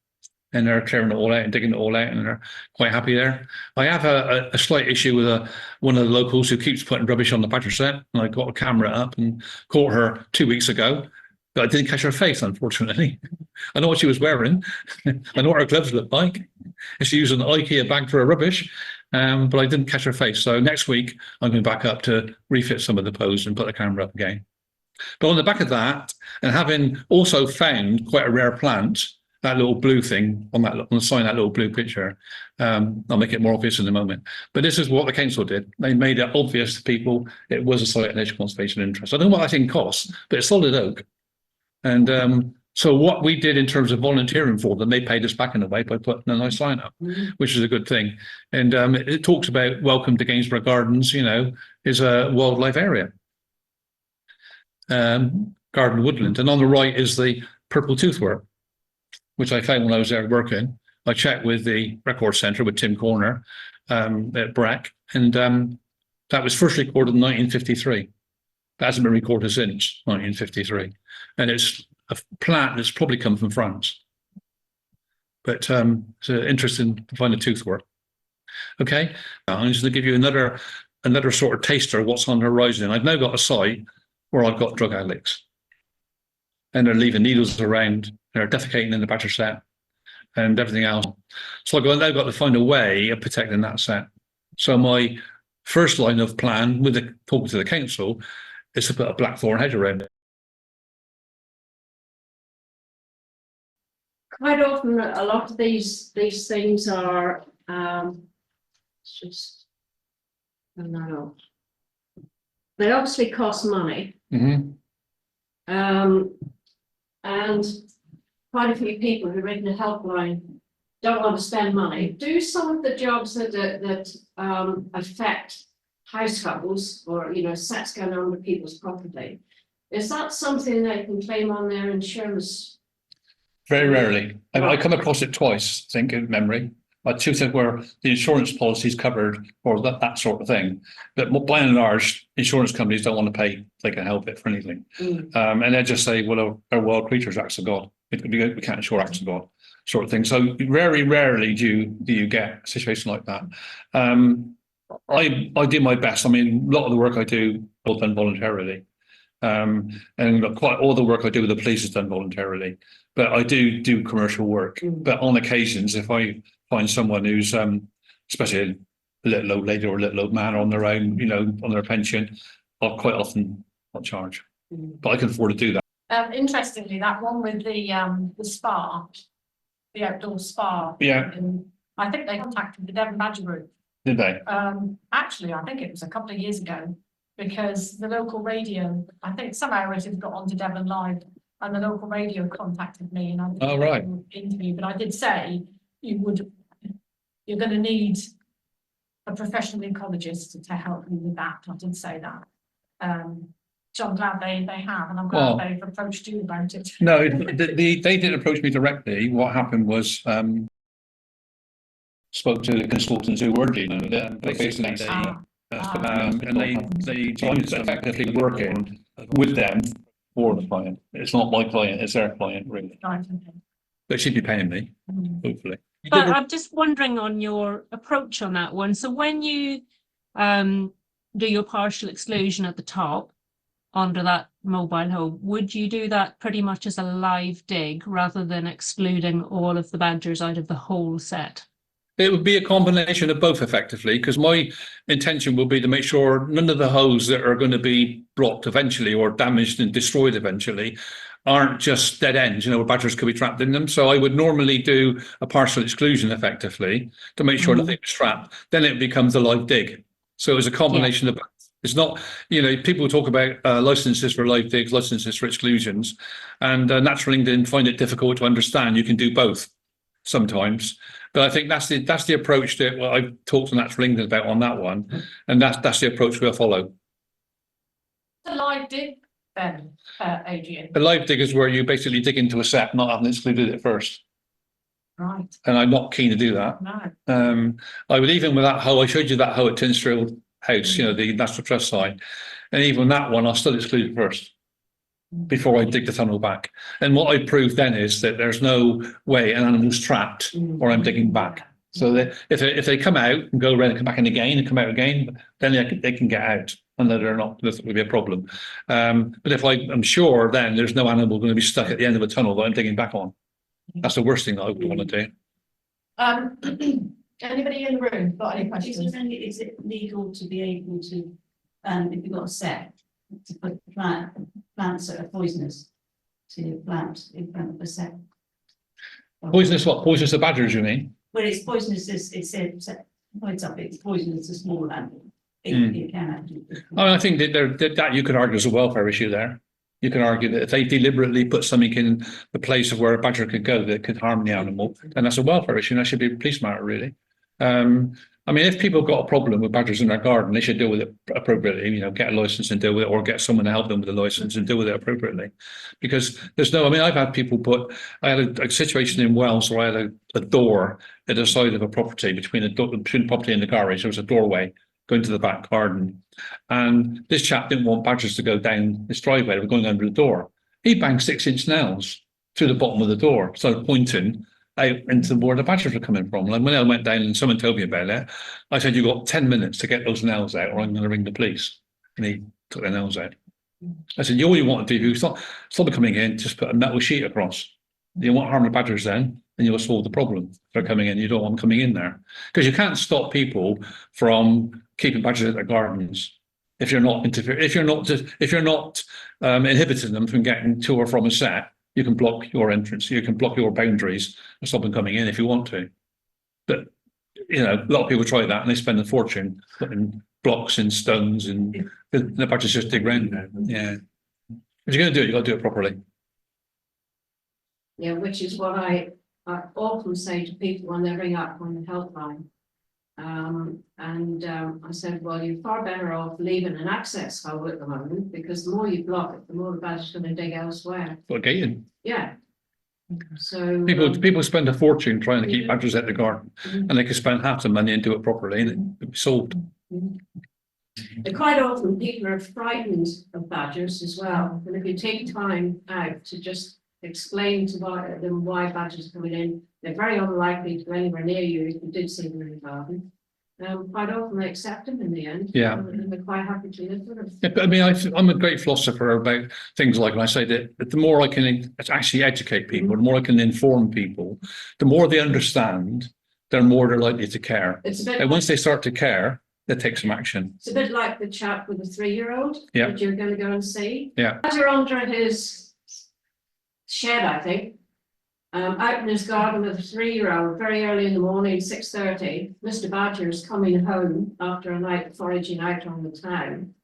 And they're clearing it all out and digging it all out, and they're quite happy there. I have a slight issue with one of the locals who keeps putting rubbish on the badger set, and I got a camera up and caught her 2 weeks ago, but I didn't catch her face, unfortunately. I know what she was wearing. I know what her gloves looked like. And she used an IKEA bag for her rubbish, but I didn't catch her face. So next week, I'm going back up to refit some of the posts and put the camera up again. But on the back of that, and having also found quite a rare plant, that little blue thing on the sign, that little blue picture. I'll make it more obvious in a moment. But this is what the council did. They made it obvious to people it was a site and edge conservation interest. I don't know what that thing costs, but it's solid oak. And so what we did in terms of volunteering for them, they paid us back in a way by putting a nice sign up, which is a good thing. And it talks about welcome to Gainsborough Gardens, you know, is a wildlife area. Garden woodland. And on the right is the purple toothwort, which I found when I was there working. I checked with the record centre with Tim Corner at Brack, and that was first recorded in 1953. That hasn't been recorded since 1953. And it's a plant that's probably come from France. But it's interesting to find a toothwort. Okay, I'm just going to give you another sort of taster of what's on the horizon. I've now got a site where I've got drug addicts. And they're leaving needles around. They're defecating in the badger set. and everything else. So I've now got to find a way of protecting that set. So my first line of plan with talking to the council is to put a blackthorn hedge around it. Quite often, a lot of these things are, it's just, I don't know. They obviously cost money. Mm-hmm. And quite a few people who are in the helpline don't want to spend money. Do some of the jobs that affect households or, you know, sets going on with people's property, is that something they can claim on their insurance? Very rarely. I come across it twice, I think, in memory. Two things where the insurance policy is covered for that sort of thing. But by and large, insurance companies don't want to pay if they can help it for anything. And they just say, well, our wild creatures, acts of God. We can't insure acts of God, sort of thing. So very rarely do you get a situation like that. I do my best. I mean, a lot of the work I do is done voluntarily. And quite all the work I do with the police is done voluntarily. But I do commercial work. But on occasions, if I find someone who's, especially a little old lady or a little old man on their own, you know, on their pension, I'll quite often not charge. But I can afford to do that. Interestingly, that one with the spa, the outdoor spa. Yeah. I think they contacted the Devon Badger Group. Did they? Actually, I think it was a couple of years ago, because the local radio, I think somehow it had got onto Devon Live, and the local radio contacted me, and I did an interview. But I did say you're going to need a professional ecologist to help you with that. I did say that. So I'm glad they have, and I'm glad they've approached you about it. No, they didn't approach me directly. What happened was spoke to the consultants who were dealing with it, and basically they effectively working with them for the client. It's not my client, it's their client, really. Right, okay. They should be paying me, hopefully. But I'm just wondering on your approach on that one. So when you do your partial exclusion at the top under that mobile home, would you do that pretty much as a live dig rather than excluding all of the badgers out of the whole set? It would be a combination of both, effectively, because my intention will be to make sure none of the holes that are going to be blocked eventually or damaged and destroyed eventually aren't just dead ends, you know, where badgers could be trapped in them. So I would normally do a partial exclusion, effectively, to make sure nothing was trapped. Then it becomes a live dig. So it's a combination of both. It's not, you know, people talk about licenses for live digs, licenses for exclusions, and Natural England find it difficult to understand. You can do both sometimes. But I think that's the approach that I've talked to Natural England about on that one, and that's the approach we'll follow. The live dig, then, Adrian. A live dig is where you basically dig into a set, not having excluded it first. Right. And I'm not keen to do that. No. I would, even with that hoe, I showed you that hoe at Tinsfield House, you know, the National Trust site, and even that one, I'll still exclude it first before I dig the tunnel back. And what I proved then is that there's no way an animal's trapped or I'm digging back. So that if they come out and go around and come back in again and come out again, then they can get out, and that they're not, there's going to be a problem. But if I'm sure, then there's no animal going to be stuck at the end of a tunnel that I'm digging back on. That's the worst thing that I would want to do. Anybody in the room got any questions? Is it legal to be able to, if you've got a set, to put plants that are poisonous to plant in front of the set? Poisonous what? Poisonous the badgers, you mean? Well, it's poisonous, it's poisonous to small animal. It can actually. I think that you could argue as a welfare issue there. You can argue that if they deliberately put something in the place of where a badger could go that could harm the animal, then that's a welfare issue, and that should be a police matter, really. I mean, if people have got a problem with badgers in their garden, they should deal with it appropriately, you know, get a license and deal with it, or get someone to help them with a license and deal with it appropriately. Because I mean, I've had people I had a situation in Wales where I had a door at the side of a property between the property and the garage. There was a doorway going to the back garden. And this chap didn't want badgers to go down this driveway. They were going under the door. He banged 6-inch nails through the bottom of the door, started pointing out into where the badgers were coming from. And when I went down and someone told me about it, I said, you've got 10 minutes to get those nails out, or I'm going to ring the police. And he took the nails out. I said, all you want to do, stop coming in, just put a metal sheet across. You won't harm the badgers then, and you'll solve the problem. They're coming in. You don't want them coming in there because you can't stop people from keeping badgers at their gardens if you're not inhibiting them from getting to or from a set. You can block your entrance. You can block your boundaries and stop them coming in if you want to. But a lot of people try that and they spend a fortune putting blocks and stones, and the badgers just dig around there. Yeah, if you're going to do it, you've got to do it properly. Yeah, which is what I often say to people when they ring up on the helpline. I said, well, you're far better off leaving an access hole at the moment, because the more you block it, the more the badger's going to dig elsewhere. Got gating. Yeah. So People spend a fortune trying to keep badgers at the garden, and they could spend half the money and do it properly, and it'd be solved. But quite often people are frightened of badgers as well. And if you take time out to just explain to them why badgers are coming in, they're very unlikely to go anywhere near you if you did see them in the garden. Quite often they accept them in the end. Yeah. And they're quite happy to live with them. Yeah, but I mean, I'm a great philosopher about things like, when I say that the more I can actually educate people, the more I can inform people, the more they understand, the more they're likely to care. It's a bit And once they start to care, they take some action. It's a bit like the chap with the 3-year-old Yeah. that you're going to go and see. Yeah. Badger under his shed, I think, out in his garden with a 3-year-old, very early in the morning, 6:30. Mr. Badger is coming home after a night foraging out on the town,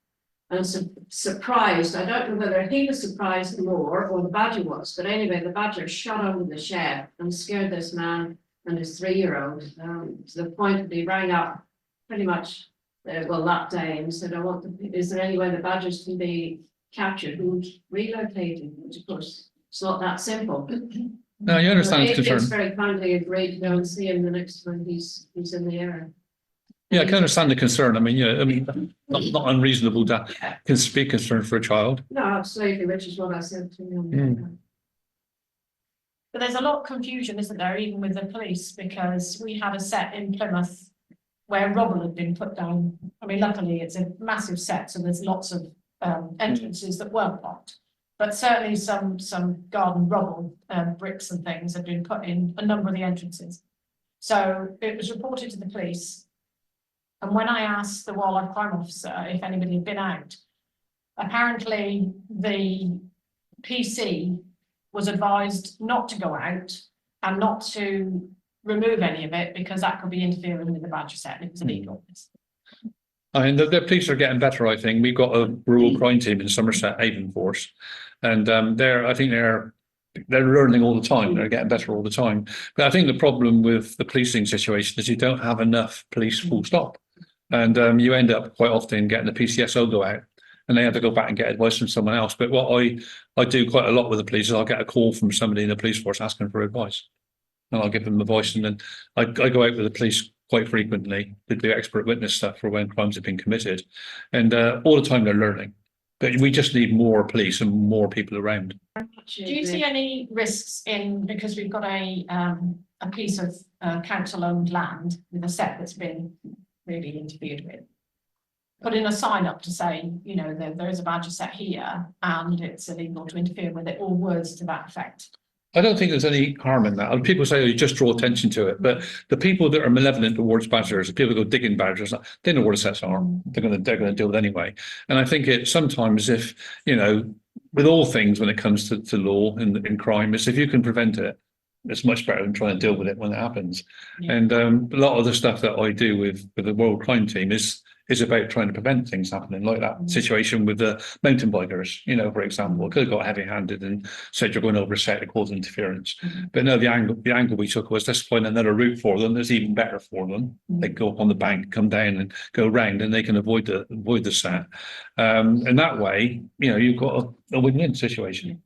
and surprised. I don't know whether he was surprised more or the badger was, but anyway, the badger shot under the shed and scared this man and his 3-year-old to the point that he rang up pretty much that day and said, is there any way the badgers can be captured and relocated? Which of course it's not that simple. No, you understand his Adrian's concern. very kindly agreed to go and see him the next time he's in the area. Yeah, I can understand the concern. I mean, not unreasonable to be concerned for a child. No, absolutely, which is what I said to him. But there's a lot of confusion, isn't there, even with the police, because we had a set in Plymouth where rubble had been put down. I mean, luckily it's a massive set, so there's lots of entrances that weren't blocked. But certainly some garden rubble, bricks and things had been put in a number of the entrances. So it was reported to the police. And when I asked the wildlife crime officer if anybody had been out, apparently the PC was advised not to go out and not to remove any of it because that could be interfering with the badger set and it was illegal. I mean, the police are getting better, I think. We've got a rural crime team in Somerset, Avon Force, and I think they're learning all the time. They're getting better all the time. But I think the problem with the policing situation is you don't have enough police full stop. And you end up quite often getting the PCSO go out and they have to go back and get advice from someone else. But what I do quite a lot with the police is I'll get a call from somebody in the police force asking for advice. And I'll give them advice, and then I go out with the police quite frequently to do expert witness stuff for when crimes have been committed. And all the time they're learning. But we just need more police and more people around. Do you see any risks because we've got a piece of council-owned land with a set that's been really interfered with, putting a sign up to say, there is a badger set here and it's illegal to interfere with it, or words to that effect? I don't think there's any harm in that. People say, you just draw attention to it. But the people that are malevolent towards badgers, the people who go digging badgers, they know where the sets are. They're going to deal with it anyway. And I think it sometimes, if, with all things when it comes to law and in crime, is if you can prevent it, it's much better than trying to deal with it when it happens. Yeah. And a lot of the stuff that I do with the World Crime Team is about trying to prevent things happening, like that situation with the mountain bikers, for example. Could have got heavy-handed and said you're going over a set to cause interference. But no, the angle we took was let's find another route for them that's even better for them. They go up on the bank, come down and go round, and they can avoid the set. And that way, you've got a win-win situation.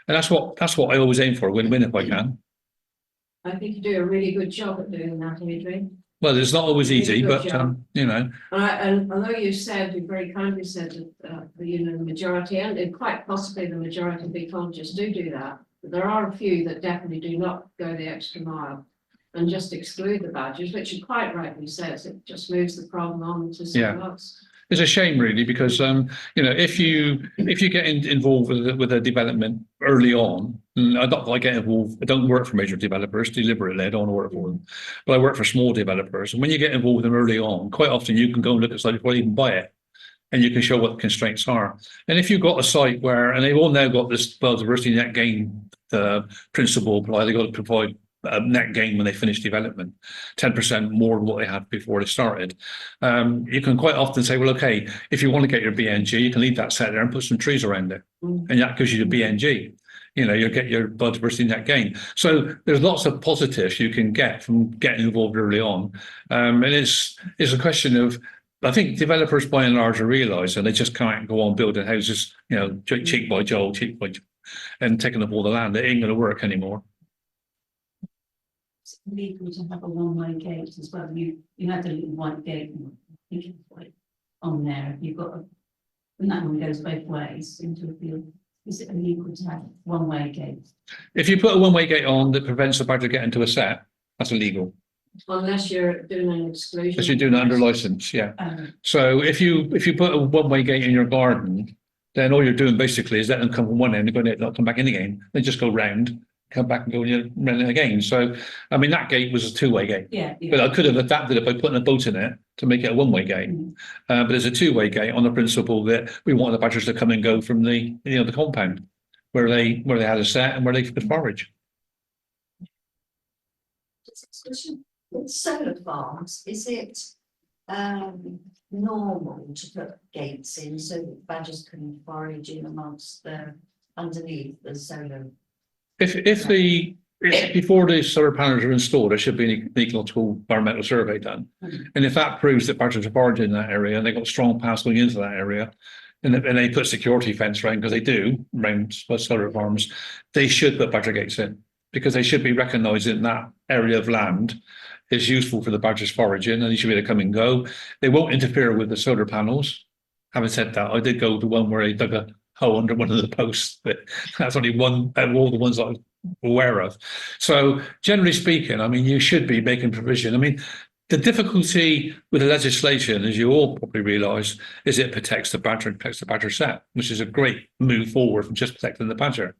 And that's what I always aim for, win-win if I can. I think you do a really good job at doing that, Adrian. Well, it's not always easy, but And although you very kindly said that the majority, and quite possibly the majority of ecologists do that, but there are a few that definitely do not go the extra mile and just exclude the badgers, which you quite rightly says it just moves the problem on to someone else. It's a shame, really, because if you get involved with a development early on, and I don't like get involved. I don't work for major developers deliberately. I don't want to work for them, but I work for small developers. And when you get involved with them early on, quite often you can go and look at site before you even buy it, and you can show what the constraints are. And if you've got a site where, and they've all now got this biodiversity net gain principle, they've got to provide net gain when they finish development, 10% more than what they had before they started. You can quite often say, well, okay, if you want to get your BNG, you can leave that set there and put some trees around it. And that gives you the BNG. You'll get your biodiversity net gain. So there's lots of positives you can get from getting involved early on. And it's a question of, I think developers by and large are realising they just can't go on building houses, cheek by jowl, and taking up all the land. It ain't going to work anymore. It's legal to have a one-way gate as well. You had a little white gate, I think it's white on there. You've got and that one goes both ways into a field. Is it illegal to have one-way gate? If you put a one-way gate on that prevents the badger getting to a set, that's illegal. Unless you're doing an exclusion. Unless you're doing it under license, yeah. So if you put a one-way gate in your garden, then all you're doing basically is letting them come from one end and go not come back in again. They just go round, come back and go round again. So I mean that gate was a two-way gate. Yeah. But I could have adapted it by putting a boat in it to make it a one-way gate. But it's a two-way gate on the principle that we want the badgers to come and go from the the compound where they had a set and where they could forage. With solar farms, is it normal to put gates in so that badgers can forage in amongst underneath the solar? Before the solar panels are installed, there should be an ecological environmental survey done. And if that proves that badgers are foraging in that area and they've got strong paths going into that area, and they put security fence around, because they do around solar farms, they should put badger gates in, because they should be recognising that area of land is useful for the badgers foraging, and they should be able to come and go. They won't interfere with the solar panels. Having said that, I did go to one where they dug a hole under one of the posts, but that's only one out of all the ones I'm aware of. So generally speaking, I mean, you should be making provision. I mean, the difficulty with the legislation, as you all probably realise, is it protects the badger and protects the badger set, which is a great move forward from just protecting the badger,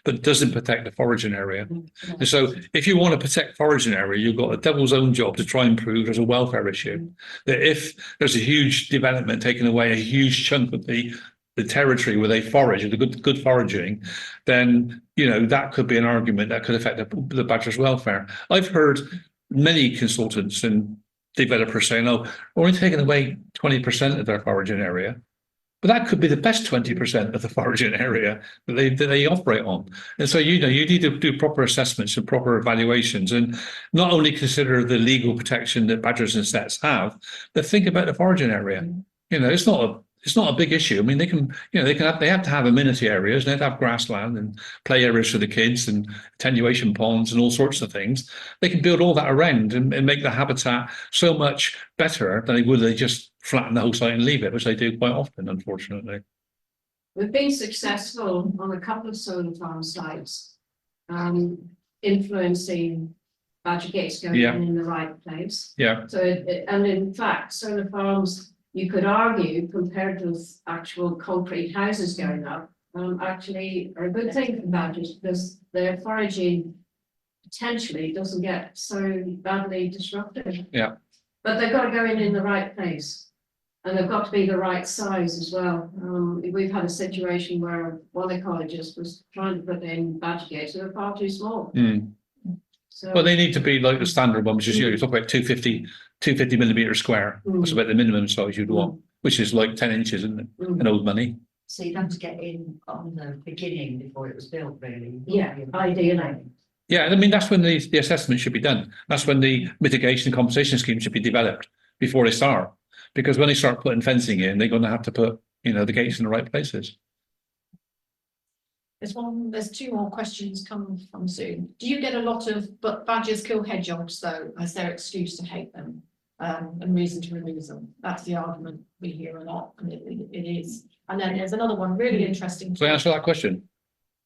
but it doesn't protect the foraging area. And so if you want to protect foraging area, you've got a devil's own job to try and prove there's a welfare issue. That if there's a huge development taking away a huge chunk of the territory where they forage, the good foraging, then that could be an argument that could affect the badger's welfare. I've heard many consultants and developers saying, "Oh, we're only taking away 20% of their foraging area," but that could be the best 20% of the foraging area that they operate on. And so you need to do proper assessments and proper evaluations, and not only consider the legal protection that badgers and sets have, but think about the foraging area. It's not a big issue. I mean, they have to have amenity areas, they have to have grassland and play areas for the kids and attenuation ponds and all sorts of things. They can build all that around and make the habitat so much better than they just flatten the whole site and leave it, which they do quite often, unfortunately. We've been successful on a couple of solar farm sites, influencing badger gates going in the right place. Yeah. So, and in fact, solar farms, you could argue, compared with actual concrete houses going up, actually are a good thing for badgers, because their foraging potentially doesn't get so badly disrupted. Yeah. But they've got to go in the right place, and they've got to be the right size as well. We've had a situation where one ecologist was trying to put in badger gates that are far too small. So, well, they need to be like the standard one, which is you talk about 250 millimetre square. That's about the minimum size you'd want, which is like 10 inches, isn't it? An old money. So you'd have to get in on the beginning before it was built, really. yeah, ideally. Yeah, I mean, that's when the assessment should be done. That's when the mitigation and compensation scheme should be developed before they start. Because when they start putting fencing in, they're going to have to put, the gates in the right places. There's two more questions coming from Zoom. Do you get a lot of badgers kill hedgehogs though, as their excuse to hate them, and reason to remove them? That's the argument we hear a lot, and it is. And then there's another one really interesting. So answer that question.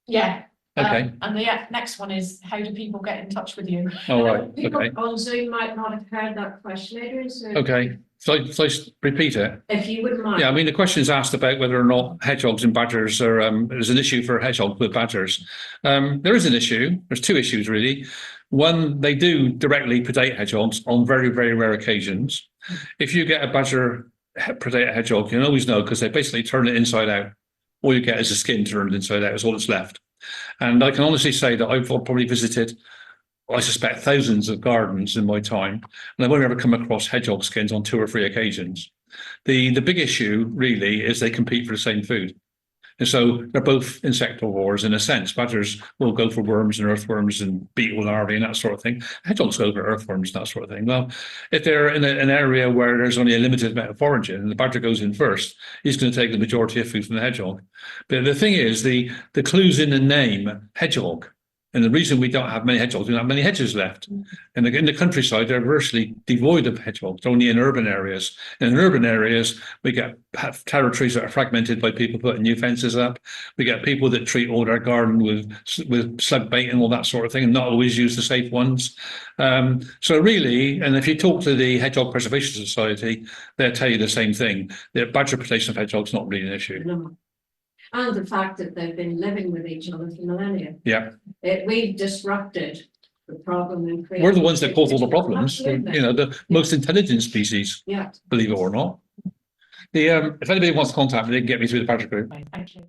Yeah. Okay. And the next one is, how do people get in touch with you? All right. People Okay. on Zoom might not have heard that question, Adrian, so. Okay. So I repeat it? If you wouldn't mind. Yeah, I mean, the question is asked about whether or not hedgehogs and badgers are, there's an issue for hedgehogs with badgers. There is an issue. There's two issues, really. One, they do directly predate hedgehogs on very, very rare occasions. If you get a badger predate a hedgehog, you always know because they basically turn it inside out. All you get is the skin turned inside out. It's all that's left. And I can honestly say that I've probably visited, I suspect, thousands of gardens in my time, and I've only ever come across hedgehog skins on 2 or 3 occasions. The big issue really is they compete for the same food. And so they're both insectivores in a sense. Badgers will go for worms and earthworms and beetle larvae and that sort of thing. Hedgehogs go for earthworms and that sort of thing. Well, if they're in an area where there's only a limited amount of foraging and the badger goes in first, he's going to take the majority of food from the hedgehog. But the thing is, the clue's in the name hedgehog. And the reason we don't have many hedgehogs, we don't have many hedges left. And in the countryside, they're virtually devoid of hedgehogs, only in urban areas. And in urban areas, we get territories that are fragmented by people putting new fences up. We get people that treat all their garden with slug bait and all that sort of thing, and not always use the safe ones. So really, and if you talk to the Hedgehog Preservation Society, they'll tell you the same thing. The badger predation of hedgehogs is not really an issue. No. And the fact that they've been living with each other for millennia. Yeah. We've disrupted the problem and created. We're the ones that cause all the problems. Absolutely. You know, the most intelligent species, Yeah. believe it or not. If anybody wants to contact me, they can get me through the badger group. Thank you.